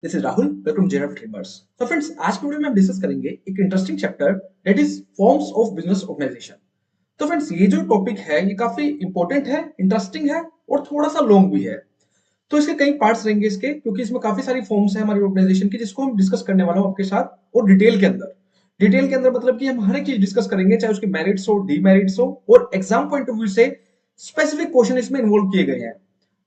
This is Rahul, welcome to JRF dreamers. तो friends, आज की वीडियो में हम डिस्कस करेंगे एक interesting chapter that is forms of business organisation. तो फ्रेंड्स, ये जो टॉपिक है ये काफी इंपॉर्टेंट है, इंटरेस्टिंग है और थोड़ा सा लॉन्ग भी है। तो इसके कई पार्ट्स रहेंगे इसके, क्योंकि इसमें काफी सारी फॉर्म्स है हमारी ऑर्गेनाइजेशन की, जिसको हम डिस्कस करने वाला हूं आपके साथ। और डिटेल के अंदर मतलब कि हम हर एक चीज डिस्कस करेंगे, चाहे उसके मेरिट्स हो, डीमेरिट्स हो, और एग्जाम पॉइंट ऑफ व्यू से स्पेसिफिक क्वेश्चन इसमें इन्वॉल्व किए गए हैं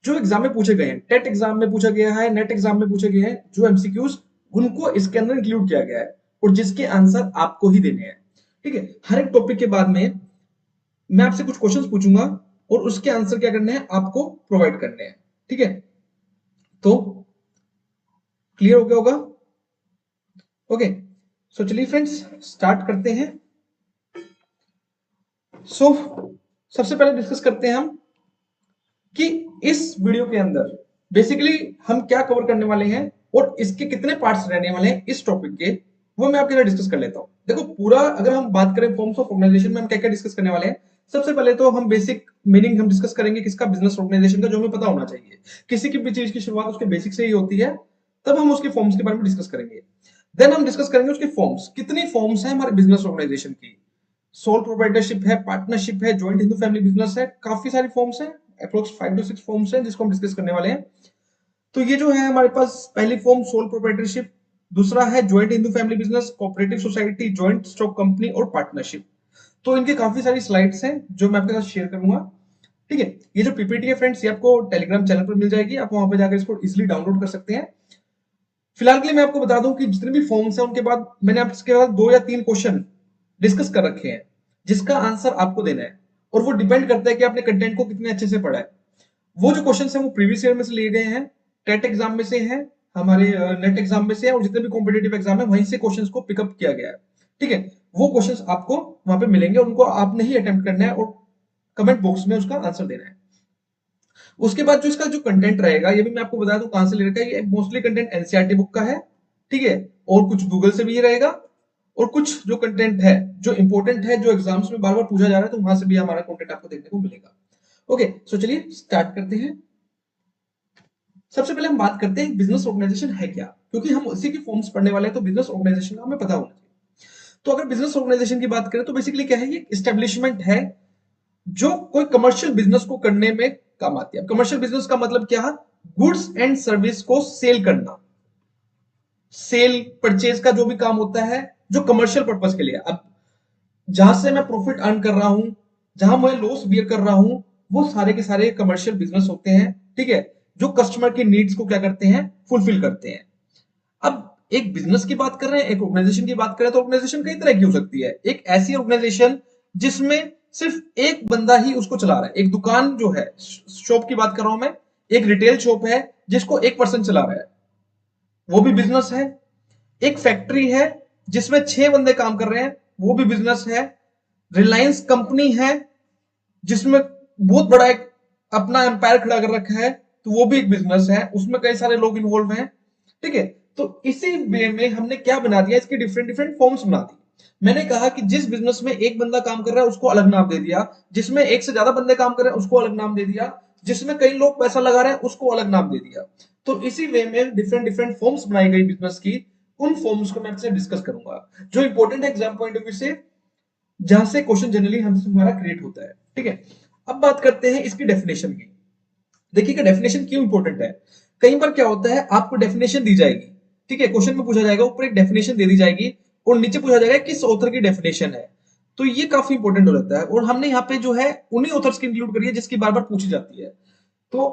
जो एग्जाम में पूछे गए हैं। टेट एग्जाम में पूछा गया है, नेट एग्जाम में पूछे गए हैं जो एमसीक्यूज, उनको इसके अंदर इंक्लूड किया गया है और जिसके आंसर आपको ही देने हैं। ठीक है, हर एक टॉपिक के बाद में मैं आपसे कुछ क्वेश्चंस पूछूंगा और उसके आंसर क्या करने हैं, आपको प्रोवाइड करने हैं। ठीक है, तो क्लियर हो गया होगा? ओके, सो चलिए फ्रेंड्स स्टार्ट करते हैं। सो सबसे पहले डिस्कस करते हैं हम कि इस वीडियो के अंदर बेसिकली हम क्या कवर करने वाले हैं और इसके कितने पार्ट्स रहने वाले हैं इस टॉपिक के, वो मैं आपके साथ डिस्कस कर लेता हूं। देखो, पूरा अगर हम बात करें फॉर्म्स ऑफ ऑर्गेनाइजेशन में हम क्या क्या डिस्कस करने वाले हैं, सबसे पहले तो हम बेसिक मीनिंग हम डिस्कस करेंगे किसका, बिजनेस ऑर्गेनाइजेशन का, जो हमें पता होना चाहिए। किसी की भी चीज की शुरुआत उसके बेसिक से ही होती है, तब हम उसके फॉर्म्स के बारे में डिस्कस करेंगे। देन हम डिस्कस करेंगे उसके फॉर्म्स, कितनी फॉर्म्स है हमारे बिजनेस ऑर्गेनाइजेशन की। सोल प्रोप्राइटरशिप है, पार्टनरशिप है, जॉइंट हिंदू फैमिली बिजनेस है, काफी सारी फॉर्म्स है, अप्रोक्स 5 to 6 फॉर्म्स हैं जिसको हम डिस्कस करने वाले हैं। तो ये जो है हमारे पास पहली फॉर्म सोल प्रोप्राइटरशिप, दूसरा है joint Hindu family business, cooperative society, joint stock company और पार्टनरशिप। तो इनके काफी सारी स्लाइड्स हैं जो मैं आपके साथ शेयर करूंगा। ठीक है, ये जो पीपीटी है फ्रेंड्स, ये आपको टेलीग्राम चैनल पर मिल जाएगी, आप वहां पे जाकर इसको इजीली डाउनलोड कर सकते हैं। फिलहाल के लिए मैं आपको बता दूं कि जितने भी फॉर्म्स हैं उनके बाद मैंने आपके साथ 2 या 3 क्वेश्चन डिस्कस कर रखे हैं जिसका आंसर आपको देना है, और वो डिपेंड करता है कि आपने कंटेंट को कितने अच्छे से पढ़ा है। वो जो क्वेश्चन है वो प्रीवियस ईयर में से लिए गए हैं, टेट एग्जाम में से है, हमारे नेट एग्जाम में से है, और जितने भी कॉम्पिटेटिव एग्जाम है वहीं से क्वेश्चंस को पिकअप किया गया है। ठीक है, वो क्वेश्चंस आपको वहां पे मिलेंगे, उनको आपने ही अटेम्प्ट करना है और कमेंट बॉक्स में उसका आंसर देना है। उसके बाद जो इसका जो कंटेंट रहेगा, ये भी मैं आपको बता दूं कहां से ले रखा है। ये मोस्टली कंटेंट एनसीईआरटी बुक का है। ठीक है, और कुछ गूगल से भी ये रहेगा, और कुछ जो कंटेंट है जो इंपॉर्टेंट है, जो एग्जाम्स में बार बार पूछा जा रहा है, तो वहां से भी हमारा कंटेंट आपको देखने को मिलेगा। ओके, सो चलिए स्टार्ट करते हैं। सबसे पहले हम बात करते हैं बिजनेस ऑर्गेनाइजेशन है क्या, क्योंकि हम उसी की फॉर्म्स पढ़ने वाले हैं, तो बिजनेस ऑर्गेनाइजेशन का हमें पता होना चाहिए। तो अगर बिजनेस ऑर्गेनाइजेशन की बात करें तो बेसिकली क्या है, ये एस्टेब्लिशमेंट है जो कोई कमर्शियल बिजनेस को करने में काम आती है। कमर्शियल बिजनेस का मतलब क्या है, गुड्स एंड सर्विस को सेल करना, सेल परचेज का जो भी काम होता है जो कमर्शियल पर्पस के लिए। अब जहां से मैं प्रॉफिट अर्न कर रहा हूं, जहां मैं लॉस बियर कर रहा हूं, वो सारे के सारे कमर्शियल बिजनेस होते हैं। ठीक है, जो कस्टमर की नीड्स को क्या करते हैं, फुलफिल करते हैं। अब एक बिजनेस की बात कर रहे हैं, एक ऑर्गेनाइजेशन की बात करें, तो ऑर्गेनाइजेशन कई तरह की हो सकती है। एक ऐसी ऑर्गेनाइजेशन जिसमें सिर्फ एक बंदा ही उसको चला रहा है, एक दुकान जो है, शॉप की बात कर रहा हूं मैं, एक रिटेल शॉप है जिसको एक पर्सन चला रहा है, वो भी बिजनेस है। एक फैक्ट्री है जिसमें 6 बंदे काम कर रहे हैं, वो भी बिजनेस है। रिलायंस कंपनी है जिसमें बहुत बड़ा एक अपना एम्पायर खड़ा कर रखा है, तो वो भी एक बिजनेस है, उसमें कई सारे लोग इन्वॉल्व हैं। ठीक है, तो इसी वे में हमने क्या बना दिया, इसकी डिफरेंट डिफरेंट फॉर्म्स बना दी। मैंने कहा कि जिस बिजनेस में एक बंदा काम कर रहा है उसको अलग नाम दे दिया, जिसमें एक से ज्यादा बंदे काम कर रहे हैं उसको अलग नाम दे दिया, जिसमें कई लोग पैसा लगा रहे हैं उसको अलग नाम दे दिया। तो इसी वे में डिफरेंट डिफरेंट फॉर्म्स बनाई गई बिजनेस की, उन फॉर्म्स को मैं आपसे डिस्कस करूंगा जो इंपॉर्टेंट है एग्जाम पॉइंट ऑफ व्यू से, जहां से क्वेश्चन जनरली हमसे हमारा क्रिएट होता है। ठीक है, अब बात करते हैं इसकी डेफिनेशन की। देखिएगा डेफिनेशन क्यों इंपॉर्टेंट है। कई बार क्या होता है, आपको डेफिनेशन दी जाएगी, ठीक है, क्वेश्चन में पूछा जाएगा, ऊपर एक डेफिनेशन दे दी जाएगी और नीचे पूछा जाएगा किस ऑथर की डेफिनेशन है। तो ये काफी इंपॉर्टेंट हो जाता है, और हमने यहाँ पे जो है उन्हीं ऑथर्स की इंक्लूड करी है जिसकी बार बार पूछी जाती है। तो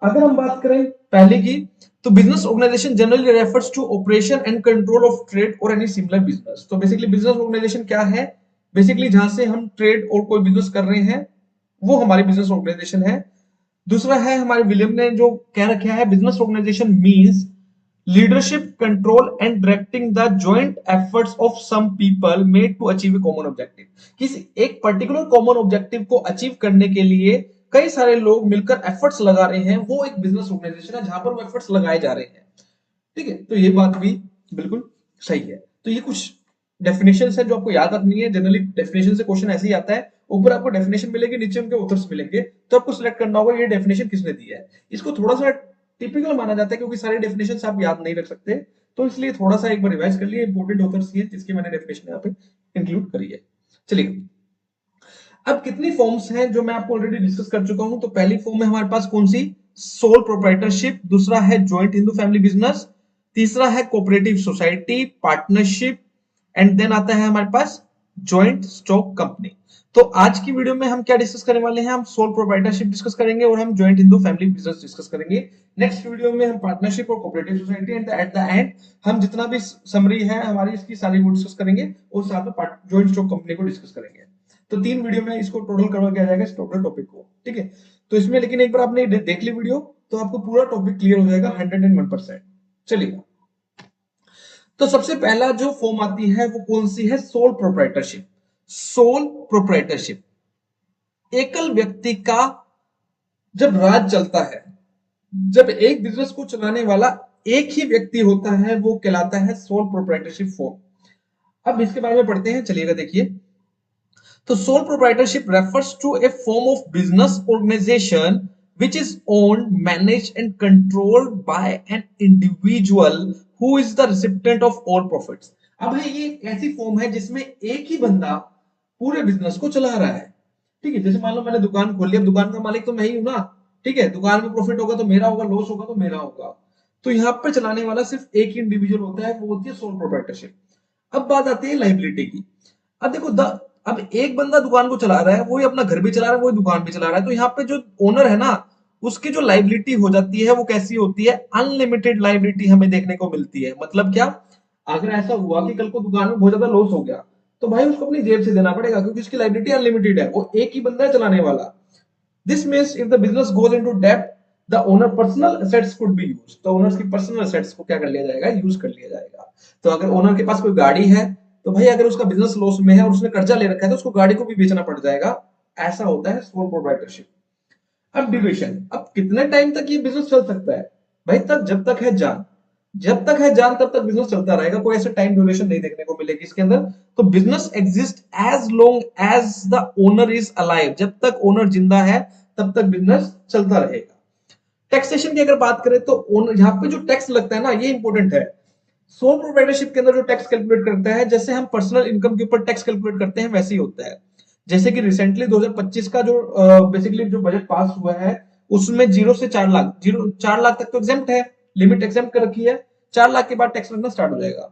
अगर हम बात करें पहले की, तो business organisation generally refers to operation and control of trade और एनी सिमिलर बिजनेस। तो बेसिकली बिजनेस ऑर्गेनाइजेशन क्या है, बेसिकली जहां से हम ट्रेड और कोई बिजनेस कर रहे हैं वो हमारी बिजनेस ऑर्गेनाइजेशन है। दूसरा है, हमारे विलियम ने जो कह रखा है, business organisation means leadership control and directing the joint efforts of some people made to achieve a common objective. किसी एक पर्टिकुलर कॉमन ऑब्जेक्टिव को अचीव करने के लिए कई सारे लोग मिलकर एफर्ट्स लगा रहे हैं, वो एक बिजनेस ऑर्गेनाइजेशन है जहां पर वो एफर्ट्स लगाए जा रहे हैं। ठीक है, तो ये बात भी बिल्कुल सही है। तो ये कुछ डेफिनेशन है जो आपको याद रखनी है। जनरली डेफिनेशन से क्वेश्चन ऐसे ही आता है, ऊपर आपको डेफिनेशन मिलेगी, नीचे उनके ऑथर्स मिलेंगे, तो आपको सिलेक्ट करना होगा ये डेफिनेशन किसने दी है। इसको थोड़ा सा टिपिकल माना जाता है, क्योंकि सारे डेफिनेशन आप याद नहीं रख सकते, तो इसलिए थोड़ा सा एक बार रिवाइज कर लिए। इंपॉर्टेंट ऑथर्स ये जिसकी मैंने डेफिनेशन यहाँ पे इंक्लूड करी है। चलिए, अब कितनी फॉर्म्स हैं जो मैं आपको ऑलरेडी डिस्कस कर चुका हूं। तो पहली फॉर्म है हमारे पास कौन सी, सोल प्रोप्राइटरशिप। दूसरा है जॉइंट हिंदू फैमिली बिजनेस। तीसरा है cooperative society, partnership. And then आता है हमारे पास जॉइंट स्टॉक कंपनी। तो आज की वीडियो में हम क्या डिस्कस करने वाले हैं, हम सोल प्रोप्राइटरशिप डिस्कस करेंगे और हम joint Hindu family business discuss करेंगे। नेक्स्ट वीडियो में हम पार्टनरशिप और cooperative society, and at the end हम जितना भी समरी है हमारी इसकी सारी वो डिस्कस करेंगे और साथ में जॉइंट स्टॉक कंपनी को डिस्कस करेंगे। तो 3 वीडियो में इसको टोटल कवर किया जाएगा इस टोटल टॉपिक को, ठीक है। तो इसमें लेकिन एक बार आपने देख ली वीडियो तो आपको पूरा टॉपिक क्लियर हो जाएगा 101%। चलिए, तो सबसे पहला जो फॉर्म आती है वो कौन सी है, सोल प्रोप्राइटरशिप। सोल प्रोप्राइटरशिप, एकल व्यक्ति का जब राज चलता है, जब एक बिजनेस को चलाने वाला एक ही व्यक्ति होता है, वो कहलाता है सोल प्रोप्राइटरशिप फॉर्म। अब इसके बारे में पढ़ते हैं, चलिएगा देखिए। तो sole proprietorship refers to a form of business organization which is owned, managed and controlled by an individual who is the recipient of all profits। अब है ये ऐसी फॉर्म है जिसमें एक ही बंदा पूरे बिजनेस को चला रहा है, ठीक है। जैसे मान लो मैंने दुकान खोल ली, अब दुकान का मालिक तो मैं ही हूं ना, ठीक है। दुकान में प्रॉफिट होगा तो मेरा होगा, लॉस होगा तो मेरा होगा। तो यहाँ पर चलाने वाला सिर्फ एक ही इंडिविजुअल होता है, वो होती है सोल प्रोप्राइटरशिप। अब बात आती है लाइबिलिटी की। अब देखो अब एक बंदा दुकान को चला रहा है, वो ही अपना घर भी चला रहा है, वो ही दुकान भी चला रहा है। तो यहाँ पे जो ओनर है ना, उसकी जो लाइबिलिटी हो जाती है वो कैसी होती है, अनलिमिटेड लाइबिलिटी हमें देखने को मिलती है। मतलब क्या, अगर ऐसा हुआ कि कल को दुकान में बहुत ज्यादा लॉस हो गया तो भाई उसको अपनी जेब से देना पड़ेगा, क्योंकि उसकी लाइबिलिटी अनलिमिटेड है, वो एक ही बंदा है चलाने वाला। This means if the business goes into debt, the owner personal assets could be used। तो ओनर्स की पर्सनल असेट्स को क्या कर लिया जाएगा, यूज कर लिया जाएगा। तो अगर ओनर के पास कोई गाड़ी है तो भाई अगर उसका बिजनेस लॉस में है और उसने कर्जा ले रखा है तो उसको गाड़ी को भी बेचना पड़ जाएगा। ऐसा होता है सोल प्रोप्राइटरशिप। अब ड्यूरेशन, अब कितने टाइम तक ये बिजनेस चल सकता है भाई, तक जब तक है जान। जब तक है जान तब तक बिजनेस चलता रहेगा, कोई ऐसा टाइम ड्यूरेशन नहीं देखने को मिलेगी इसके अंदर। तो business exist as long as the owner is alive. जब तक ओनर जिंदा है तब तक बिजनेस चलता रहेगा। टैक्सेशन की अगर बात करें तो ओनर, यहाँ पे जो टैक्स लगता है ना, ये इंपॉर्टेंट है। सोल प्रोप्राइटरशिप के अंदर जो टैक्स कैलकुलेट करता है, जैसे हम पर्सनल इनकम के ऊपर टैक्स कैलकुलेट करते हैं वैसे ही होता है। जैसे कि रिसेंटली 2025 का जो बेसिकली जो बजट पास हुआ है, उसमें 0 से 4 लाख, 4 लाख तक तो एग्जेम्प्ट है, लिमिट एग्जेम्प्ट कर रखी है। 4 लाख के बाद टैक्स लगना स्टार्ट हो जाएगा।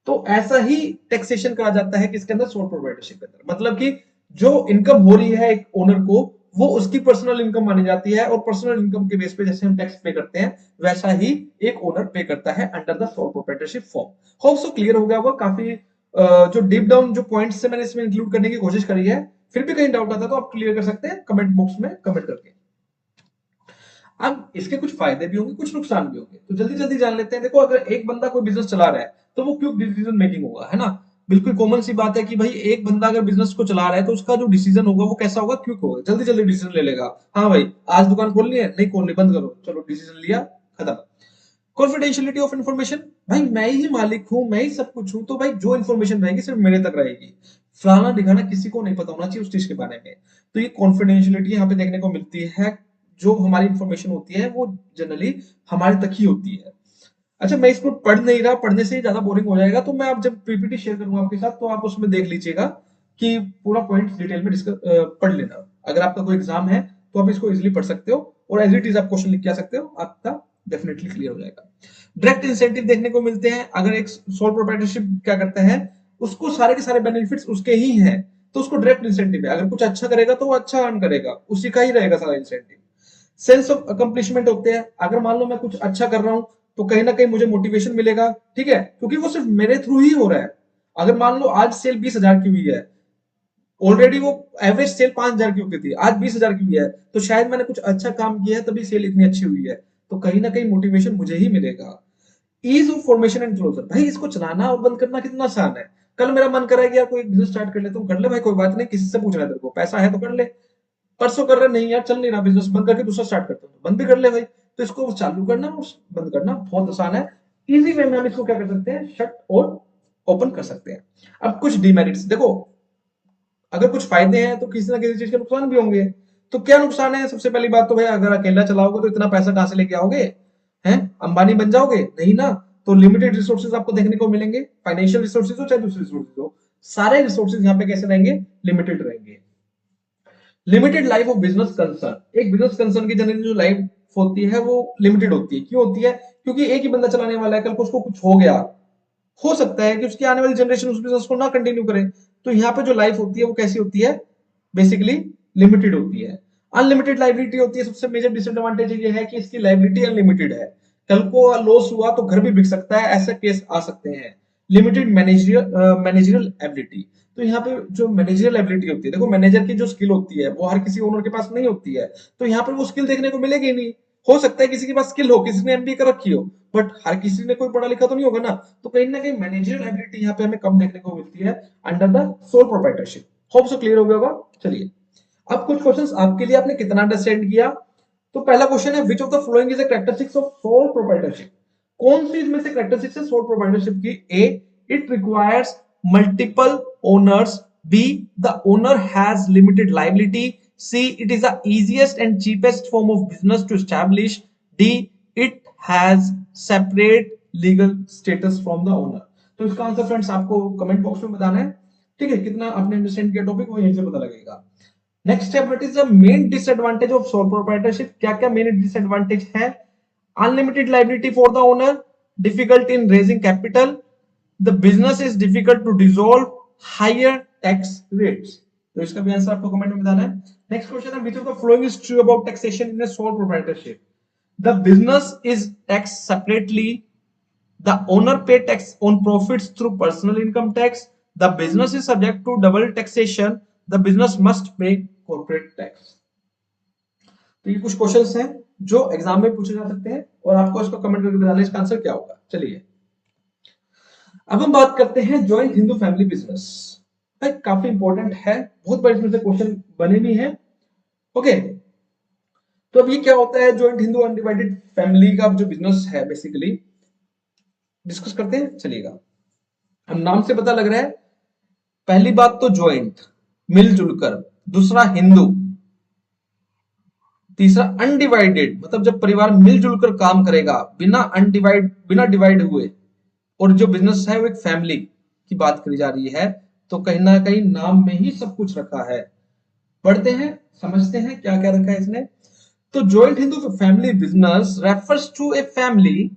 तो ऐसा ही टैक्सेशन करा जाता है किसके अंदर, सोल प्रोप्राइटरशिप के अंदर। मतलब कि जो इनकम हो रही है एक ओनर को, वो उसकी पर्सनल इनकम मानी जाती है, और पर्सनल इनकम के बेस पे जैसे हम टैक्स पे करते हैं वैसा ही एक ओनर पे करता है under the sole proprietorship form. Hope so clear हो गया होगा। काफी जो डीप डाउन जो पॉइंट्स से मैंने इसमें इंक्लूड करने की कोशिश करी है। फिर भी कहीं डाउट आता तो आप क्लियर कर सकते हैं कमेंट बॉक्स में कमेंट करके। अब इसके कुछ फायदे भी होंगे, कुछ नुकसान भी होंगे, तो जल्दी जल्दी जान लेते हैं। देखो, अगर एक बंदा कोई बिजनेस चला रहा है तो वो क्विक डिसीजन मेकिंग होगा, है ना। बिल्कुल कॉमन सी बात है कि भाई एक बंदा अगर बिजनेस को चला रहा है तो उसका जो डिसीजन होगा वो कैसा होगा, क्विक होगा, जल्दी जल्दी डिसीजन ले लेगा। हाँ भाई, आज दुकान खोलनी है, नहीं खोलनी, बंद करो, चलो डिसीजन लिया, खत्म। कॉन्फिडेंशियलिटी ऑफ इन्फॉर्मेशन, भाई मैं ही मालिक हूं, मैं ही सब कुछ हूं, तो भाई जो इन्फॉर्मेशन रहेगी सिर्फ मेरे तक रहेगी। फलाना दिखाना किसी को नहीं पता होना चाहिए उस चीज के बारे में। तो ये कॉन्फिडेंशियलिटी यहाँ पे देखने को मिलती है। जो हमारी इंफॉर्मेशन होती है वो जनरली हमारे तक ही होती है। अच्छा, मैं इसको पढ़ नहीं रहा, पढ़ने से ज्यादा बोरिंग हो जाएगा, तो मैं आप जब पीपीटी शेयर करूंगा आपके साथ तो आप उसमें देख लीजिएगा कि पूरा पॉइंट डिटेल में डिस्कस पढ़ लेना। अगर आपका कोई एग्जाम है तो आप इसको इजीली पढ़ सकते हो, और एज इट इज आप क्वेश्चन लिख के आ सकते हो, आपका डेफिनेटली क्लियर हो जाएगा। डायरेक्ट इंसेंटिव देखने को मिलते हैं। अगर एक सोल प्रोप्राइटरशिप क्या करता है, उसको सारे के सारे बेनिफिट्स उसके ही हैं, तो उसको डायरेक्ट इंसेंटिव है। अगर कुछ अच्छा करेगा तो वो अच्छा अर्न करेगा, उसी का ही रहेगा सारा इंसेंटिव। सेंस ऑफ अकम्प्लिशमेंट होते हैं। अगर मान लो मैं कुछ अच्छा कर रहा हूं तो कहीं ना कहीं मुझे मोटिवेशन मिलेगा, ठीक है, क्योंकि वो सिर्फ मेरे थ्रू ही हो रहा है। अगर मान लो आज सेल 20,000 की हुई है, ऑलरेडी वो एवरेज सेल 5,000 की होती थी, आज 20,000 की हुई है, तो शायद मैंने कुछ अच्छा काम किया है तभी सेल इतनी अच्छी हुई है। तो कहीं ना कहीं मोटिवेशन मुझे ही मिलेगा। Ease of formation and closure, भाई इसको चलाना और बंद करना कितना आसान है। कल मेरा मन कर रहा है कि यार कोई बिजनेस स्टार्ट कर ले, तुम कर ले भाई, कोई बात नहीं, किसी से पूछना है तेरे को, पैसा है तो कर ले। परसों कर रहे नहीं यार, चल नहीं रहा बिजनेस, बंद करके दूसरा स्टार्ट करते हो, बंद भी कर ले भाई। तो इसको चालू करना और बंद करना बहुत आसान है। इजी वे में हम इसको क्या कर सकते हैं, शट और ओपन कर सकते हैं। अब कुछ डिमेरिट्स देखो, अगर कुछ फायदे हैं तो किसी ना किसी चीज के नुकसान भी होंगे। तो क्या नुकसान है, सबसे पहली बात तो भाई अगर अकेला चलाओगे तो इतना पैसा कहां से लेके आओगे। हैं? अंबानी बन जाओगे? नहीं ना। तो लिमिटेड रिसोर्सेज आपको देखने को मिलेंगे, फाइनेंशियल रिसोर्सेज हो चाहे दूसरे रिसोर्सेज हो, सारे रिसोर्सेज यहाँ पे कैसे रहेंगे? लिमिटेड रहेंगे। Limited life of business concern, एक बिजनेस कंसर्न की जनरली जो लाइफ होती है वो लिमिटेड होती है। क्यों होती है? क्योंकि एक ही बंदा चलाने वाला है, कल को उसको कुछ हो गया, हो सकता है कि उसकी आने वाली जनरेशन उस बिजनेस को ना कंटिन्यू करे। तो यहाँ पे जो लाइफ होती है वो कैसी होती है? बेसिकली लिमिटेड होती है। अनलिमिटेड लाइबिलिटी होती है, सबसे मेजर डिसएडवांटेज ये है कि इसकी लाइबिलिटी अनलिमिटेड है, कल को लॉस हुआ तो घर भी बिक सकता है, ऐसे केस आ सकते हैं। लिमिटेड मैनेजरियल एबिलिटी, तो यहाँ पे जो मैनेजरियल एबिलिटी होती है, देखो मैनेजर की जो स्किल होती है वो हर किसी ओनर के पास नहीं होती है, तो यहाँ पर वो स्किल देखने को मिलेगी ही नहीं। हो सकता है किसी के पास स्किल हो, किसी ने एमबीए कर रखी हो, बट हर किसी ने कोई पढ़ा लिखा तो नहीं होगा ना, तो कहीं ना कहीं मैनेजरियल एबिलिटी यहाँ पे हमें कम देखने को मिलती है under the sole proprietorship. Hope so clear हो गया होगा। चलिए अब कुछ क्वेश्चंस आपके लिए, आपने कितना अंडरस्टैंड किया। तो पहला क्वेश्चन है, which of the following is a characteristics of sole proprietorship, कौन सी इसमें से कैरेक्टरिस्टिक्स है सोल प्रोप्राइटरशिप की? A, it requires multiple owners, B, the owner has limited liability, C, it is the easiest and cheapest form of business to establish, D, it has separate legal status from the owner. तो इसका answer friends आपको comment box में बताना है, ठीक है? कितना आपने अंडरस्टैंड किया टॉपिक वो यहीं से पता लगेगा। Next step, what is the main disadvantage of sole proprietorship, क्या क्या मेन डिसएडवांटेज है? Unlimited liability for the owner, difficult in raising capital, the business is difficult to dissolve, higher tax rates. तो इसका भी आंसर आपको comment में बताना है। नेक्स्ट क्वेश्चन है, which of the following is true about taxation in a sole proprietorship? The business is tax separately, the owner pay tax on profits through personal income tax, the business is subject to double taxation, the business must pay corporate tax। तो ये कुछ questions हैं जो exam में पूछे जा सकते हैं और आपको इसको कमेंट करके बताना इसका आंसर क्या होगा। चलिए अब हम बात करते हैं जॉइंट हिंदू फैमिली बिजनेस। भाई काफी इंपॉर्टेंट है, बहुत बार इसमें से क्वेश्चन बने भी हैं। ओके, तो अब ये क्या होता है जॉइंट हिंदू अनडिवाइडेड फैमिली का जो बिजनेस है, बेसिकली डिस्कस करते हैं। चलिएगा, हम नाम से पता लग रहा है, पहली बात तो जॉइंट, मिलजुल कर, दूसरा हिंदू, तीसरा अनडिवाइडेड, मतलब जब परिवार मिलजुल कर काम करेगा बिना डिवाइड हुए, और जो बिजनेस है वो एक फैमिली की बात करी जा रही है, तो कहीं ना कहीं नाम में ही सब कुछ रखा है। पढ़ते हैं, समझते हैं क्या क्या रखा है इसने। तो joint Hindu family business refers to a family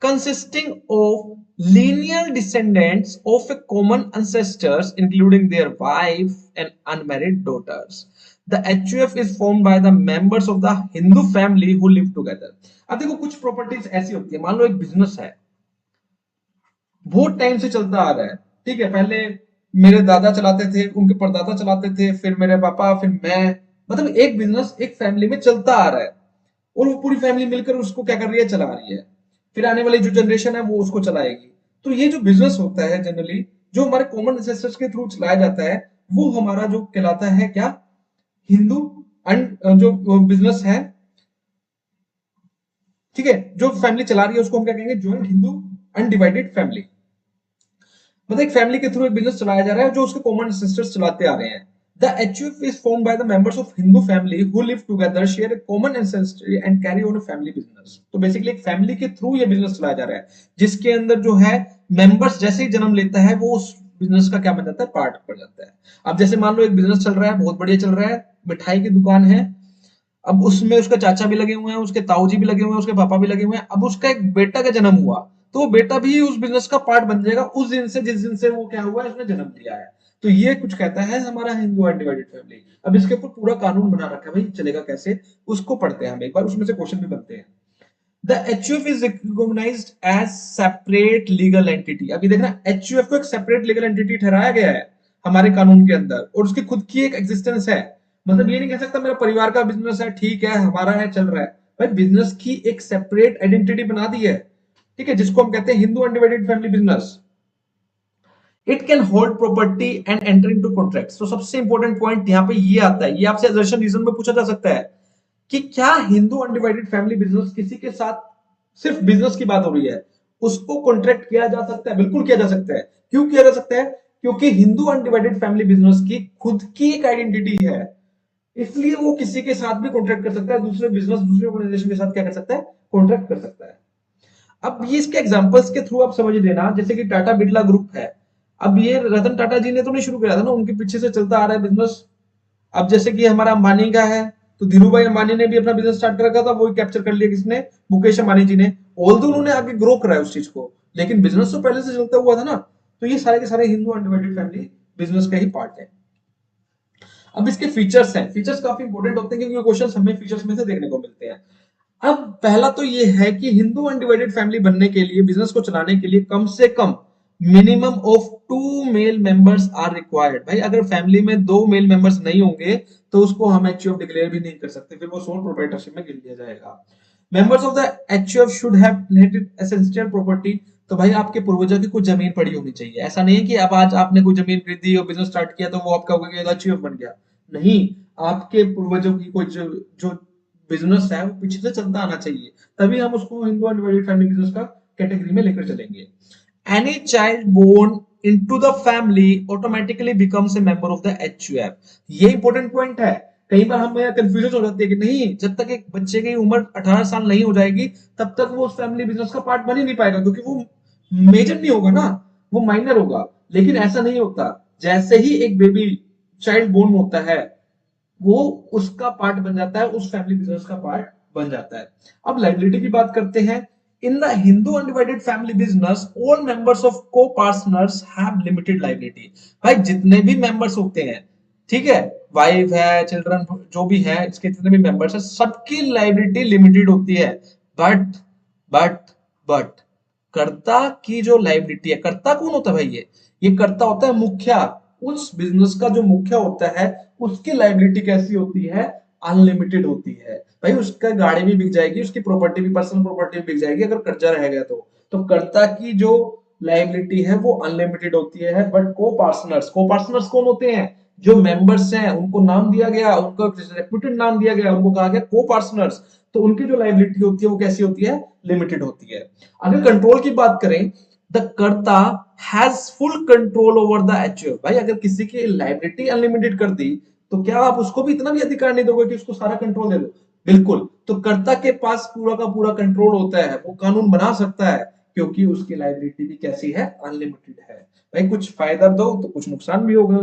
consisting of lineal descendants of a common ancestors including their wife and unmarried daughters. The HUF is formed by the members of the Hindu family who live together. अब देखो कुछ properties ऐसी होती है, मान लो एक business है, बहुत टाइम से चलता आ रहा है, ठीक है? पहले मेरे दादा चलाते थे, उनके परदादा चलाते थे, फिर मेरे पापा, फिर मैं, मतलब एक बिजनेस एक फैमिली में चलता आ रहा है और वो पूरी फैमिली मिलकर उसको क्या कर रही है? चला रही है। फिर आने वाली जो जनरेशन है वो उसको चलाएगी। तो ये जो बिजनेस होता है जनरली जो हमारे कॉमन एंसेस्टर्स के थ्रू चलाया जाता है, वो हमारा जो कहलाता है क्या? हिंदू जो बिजनेस है, ठीक है? जो फैमिली चला रही है उसको हम क्या कहेंगे? Joint Hindu undivided family. मतलब एक फैमिली के थ्रू एक बिजनेस चलाया जा रहा है जो उसके कॉमन एंसेस्टर्स चलाते आ रहे हैं। The HUF is formed by the members of Hindu family who live together, share a common ancestry and carry on a family business। तो बेसिकली एक फैमिली के थ्रू ये बिजनेस चलाया जा रहा है, जिसके अंदर जो है मेंबर्स जैसे ही जन्म लेता है वो उस बिजनेस का क्या बन जाता है? पार्ट पड़ जाता है। अब जैसे मान लो एक बिजनेस चल रहा है, बहुत बढ़िया चल रहा है, मिठाई की दुकान है, अब उसमें उसका चाचा भी लगे हुए हैं, उसके ताऊजी भी लगे हुए हैं, उसके पापा भी लगे हुए हैं, अब उसका एक बेटा का जन्म हुआ, तो वो बेटा भी उस बिजनेस का पार्ट बन जाएगा उस दिन से, जिस दिन से वो क्या हुआ है? उसने जन्म लिया है। तो ये कुछ कहता है हमारा हिंदू अनडिवाइडेड फैमिली। अब इसके ऊपर पूरा कानून बना रखा है, भाई चलेगा कैसे, उसको पढ़ते हैं हम एक बार, उसमें से क्वेश्चन भी बनते हैं। The HUF is recognized as separate legal entity। अभी देखना, HUF को एक सेपरेट लीगल एंटिटी ठहराया गया है हमारे कानून के अंदर, और उसकी खुद की एक एग्जिस्टेंस है। मतलब ये नहीं कह सकता मेरा परिवार का बिजनेस है, ठीक है, हमारा है, चल रहा है। भाई बिजनेस की एक सेपरेट आइडेंटिटी बना दी है, ठीक है, जिसको हम कहते हैं Hindu undivided family business. It can hold property and enter into contracts. तो सबसे इंपॉर्टेंट पॉइंट यहाँ पे ये आता है, ये आपसे असर्शन रीजन में पूछा जा सकता है कि क्या हिंदू अनडिवाइडेड फैमिली बिजनेस किसी के साथ, सिर्फ बिजनेस की बात हो रही है, उसको कॉन्ट्रैक्ट किया जा सकता है? बिल्कुल किया जा सकता है। क्यों किया जा सकता है? क्योंकि हिंदू अनडिवाइडेड फैमिली बिजनेस की खुद की एक आइडेंटिटी है, इसलिए वो किसी के साथ भी कॉन्ट्रैक्ट कर सकता है, दूसरे बिजनेस दूसरे ऑर्गेनाइजेशन के साथ क्या कर सकता है, कॉन्ट्रैक्ट कर सकता है। अब ये इसके एग्जांपल्स के थ्रू आप समझ लेना, जैसे कि टाटा बिरला ग्रुप है। अब ये रतन टाटा जी ने तो नहीं शुरू किया था ना, उनके पीछे से चलता आ रहा है बिजनेस। अब जैसे कि हमारा अंबानी का है, तो धीरू भाई अंबानी ने भी अपना बिजनेस स्टार्ट कर रखा था, वो कैप्चर कर लिया किसने, मुकेश अंबानी जी ने। ऑल्दो उन्होंने आगे ग्रो करा है उस चीज को, लेकिन बिजनेस तो पहले से चलता हुआ था ना। तो ये सारे के सारे हिंदू अनडिवाइडेड फैमिली बिजनेस का ही पार्ट है। अब इसके फीचर्स हैं, फीचर्स काफी इंपॉर्टेंट होते हैं क्योंकि क्वेश्चन हमें फीचर्स में से देखने को मिलते हैं। अब पहला तो ये है कि हिंदू अनडिवाइडेड फैमिली बनने के लिए, बिजनेस को चलाने के लिए कम से कम minimum of 2 male members are required. भाई अगर फैमिली में 2 मेल मेंबर्स नहीं होंगे तो उसको हम एचयूएफ डिक्लेयर भी नहीं कर सकते, फिर वो सोल प्रोप्राइटरशिप में गिन लिया जाएगा। Members of the HUF should have inherited essential property. तो भाई आपके पूर्वजों की कुछ जमीन पड़ी होनी चाहिए। ऐसा नहीं है कि अब आज आपने कोई जमीन खरीदी और बिजनेस स्टार्ट किया तो वो आपका हो गया एचयूएफ बन गया। नहीं, आपके पूर्वजों की कोई जो बिजनेस है वो पीछे से चलता आना चाहिए, तभी हम उसको हिंदू अनडिवाइडेड फैमिली बिजनेस का कैटेगरी में लेकर चलेंगे। Any child born into the family automatically becomes a member of the HUF. ये इंपॉर्टेंट पॉइंट है। कई बार हमें कंफ्यूजन हो जाती है कि नहीं, जब तक एक बच्चे की उम्र 18 साल नहीं हो जाएगी तब तक वो उस फैमिली बिजनेस का पार्ट बन ही नहीं पाएगा, क्योंकि वो मेजर नहीं होगा ना, वो माइनर होगा। लेकिन ऐसा नहीं होता, जैसे ही एक बेबी चाइल्ड बोर्न होता है वो उसका पार्ट बन जाता है, उस फैमिली बिजनेस का पार्ट बन जाता है। अब लायबिलिटी की बात करते हैं। In the Hindu undivided family business all members of को पार्टनर्स हैव लिमिटेड लायबिलिटी। भाई जितने भी मेंबर्स होते हैं, ठीक है, वाइफ है, चिल्ड्रन, जो भी है, इसके जितने भी मेंबर्स है, सबकी लायबिलिटी लिमिटेड होती है। बट बट बट कर्ता की जो लायबिलिटी है, कर्ता कौन होता है भाई, ये कर्ता होता है मुखिया। उस बिजनेस का जो मुखिया होता है उसकी लायबिलिटी कैसी होती है, अनलिमिटेड होती है। भाई उसका गाड़ी भी बिक जाएगी, उसकी प्रॉपर्टी भी, पर्सनल प्रॉपर्टी भी बिक जाएगी अगर कर्जा रहेगा तो कर्ता की जो लायबिलिटी है वो अनलिमिटेड होती है। बट को पार्टनर्स कौन होते हैं, जो मेंबर्स हैं उनको नाम दिया गया, उनको रेप्यूटेड नाम दिया गया, उनको कहा गया को पार्टनर्स, तो उनकी जो लायबिलिटी होती है वो कैसी होती है, लिमिटेड होती है। अगर कंट्रोल की बात करें, द कर्ता has full control over the HUF. भाई अगर किसी की लायबिलिटी अनलिमिटेड कर दी तो क्या आप उसको भी इतना भी अधिकार नहीं दोगे कि उसको सारा कंट्रोल दे दो? बिल्कुल। तो कर्ता के पास पूरा का पूरा कंट्रोल होता है, वो कानून बना सकता है, क्योंकि उसकी लायबिलिटी भी कैसी है, अनलिमिटेड है। भाई कुछ फायदा दो तो कुछ नुकसान भी होगा।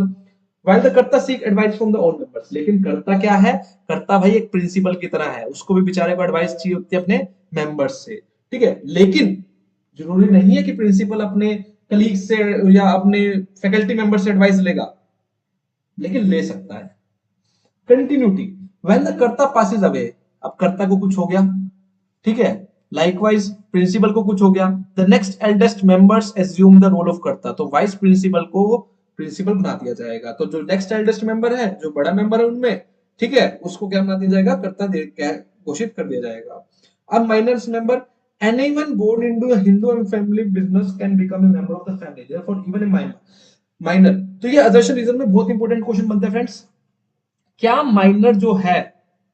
While the कर्ता seek advice from the own members, लेकिन कर्ता क्या है, कर्ता भाई एक प्रिंसिपल की तरह है, उसको भी बेचारे को एडवाइस चाहिए होती है अपने मेंबर्स से, ठीक है। लेकिन जरूरी नहीं है कि प्रिंसिपल अपने कलीग से या अपने फैकल्टी मेंबर से एडवाइस लेगा, लेकिन ले सकता है। कंटिन्यूटी, व्हेन द कर्ता पासेस अवे, अब कर्ता को कुछ हो गया, ठीक है, लाइकवाइज प्रिंसिपल को कुछ हो गया, the next eldest members assume the role of karta, तो वाइस प्रिंसिपल को प्रिंसिपल बना दिया जाएगा। तो जो नेक्स्ट एल्डेस्ट मेंबर है, जो बड़ा मेंबर है उनमें, ठीक है, उसको क्या बना दिया जाएगा, कर्ता घोषित कर दिया जाएगा। अब minors member, anyone born into a Hindu and family business can become a member of the family, therefore even a minor। तो ये अदर्शन रीजन में बहुत इंपॉर्टेंट क्वेश्चन बनता है फ्रेंड्स, क्या माइनर जो है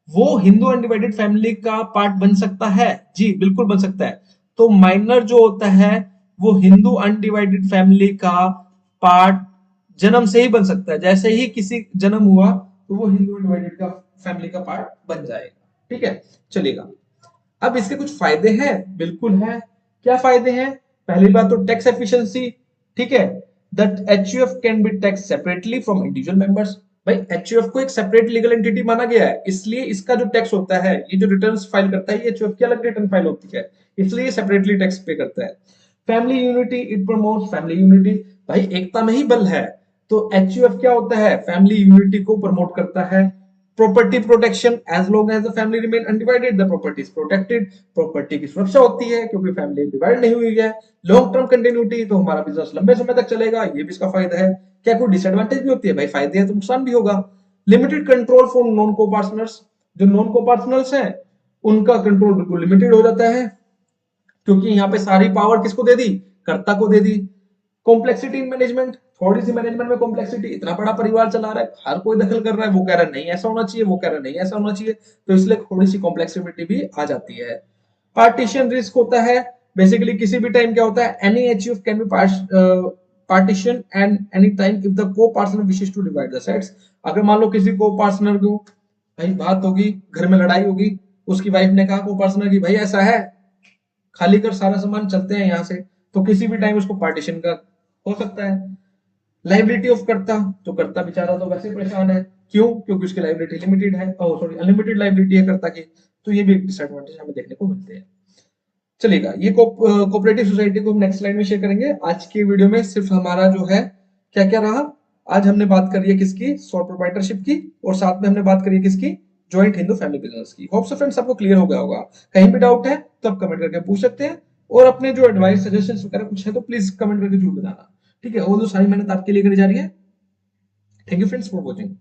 वो हिंदू अनडिवाइडेड फैमिली का पार्ट बन सकता है? जी बिल्कुल बन सकता है। तो माइनर जो होता है वो हिंदू अनडिवाइडेड फैमिली का पार्ट जन्म से ही बन सकता है, जैसे ही किसी जन्म हुआ तो वो हिंदू अनडिवाइडेड का फैमिली का पार्ट बन जाएगा, ठीक है, चलेगा। अब इसके कुछ फायदे हैं, बिल्कुल है। क्या फायदे हैं? पहली बात तो टैक्स एफिशिएंसी, ठीक है, that HUF can B tax separately from individual members. भाई एचयूएफ को एक सेपरेट लीगल एंटिटी माना गया है, इसलिए इसका जो टैक्स होता है, ये जो रिटर्न्स फाइल करता है, ये एचयूएफ की अलग रिटर्न फाइल होती है, इसलिए सेपरेटली टैक्स पे करता है। Family unity, it promotes family unity. भाई एकता में ही बल है, तो एचयूएफ क्या होता है, फैमिली यूनिटी को प्रमोट करता है। Property protection, as long as the family remain undivided the property is protected. Property की सुरक्षा होती है क्योंकि फैमिली डिवाइड नहीं हुई है। लॉन्ग टर्म कंटिन्यूटी, तो हमारा बिजनेस लंबे समय तक चलेगा, ये भी इसका फायदा है। क्या कोई डिसएडवांटेज भी होती है? भाई फायदे है तो नुकसान भी होगा। लिमिटेड कंट्रोल फॉर नॉन को पार्टनर्स, जो नॉन को पार्टनर्स हैं उनका कंट्रोल बिल्कुल लिमिटेड हो जाता है, क्योंकि यहाँ पे सारी पावर किसको दे दी, कर्ता को दे दी। कॉम्प्लेक्सिटी इन मैनेजमेंट, थोड़ी सी मैनेजमेंट में कॉम्प्लेक्सिटी, इतना बड़ा परिवार चला रहा है, हर कोई दखल कर रहा है, वो कह रहा है नहीं ऐसा होना चाहिए, वो कह रहा है नहीं ऐसा होना चाहिए, तो इसलिए थोड़ी सी कॉम्प्लेक्सिटी भी आ जाती है। पार्टीशन रिस्क होता है, बेसिकली किसी भी टाइम क्या होता है, any HUF can be partition and any time if the co partner wishes to divide the assets. अगर मान लो किसी को पार्टनर को भाई बात होगी, घर में लड़ाई होगी, उसकी वाइफ ने कहा को पर्सनल की भाई ऐसा है, खाली कर सारा सामान, चलते हैं यहाँ से, तो किसी भी टाइम उसको पार्टीशन का हो सकता है। लाइबिलिटी ऑफ करता, तो करता बेचारा तो वैसे परेशान है, क्यों? क्योंकि उसकी लाइबिलिटी लिमिटेड है, ओ सॉरी अनलिमिटेड लाइबिलिटी है करता की। तो ये भी डिसएडवांटेज हमें देखने को मिलते हैं। चलेगा, ये कोऑपरेटिव सोसाइटी को हम नेक्स्ट स्लाइड में शेयर करेंगे। आज की वीडियो में सिर्फ हमारा जो है क्या क्या रहा, आज हमने बात करी है किसकी, सॉल प्रोप्राइटरशिप की, और साथ में हमने बात करी है किसकी, ज्वाइंट हिंदू फैमिली बिजनेस की। होप सो फ्रेंड्स आपको क्लियर हो गया होगा। कहीं भी डाउट है तो आप कमेंट करके पूछ सकते हैं, और अपने जो एडवाइस सजेशन वगैरह कुछ है तो प्लीज कमेंट करके जरूर बताना। ठीक है, वो जो सारी मेहनत आपके लिए करी जा रही है। Thank you friends for watching.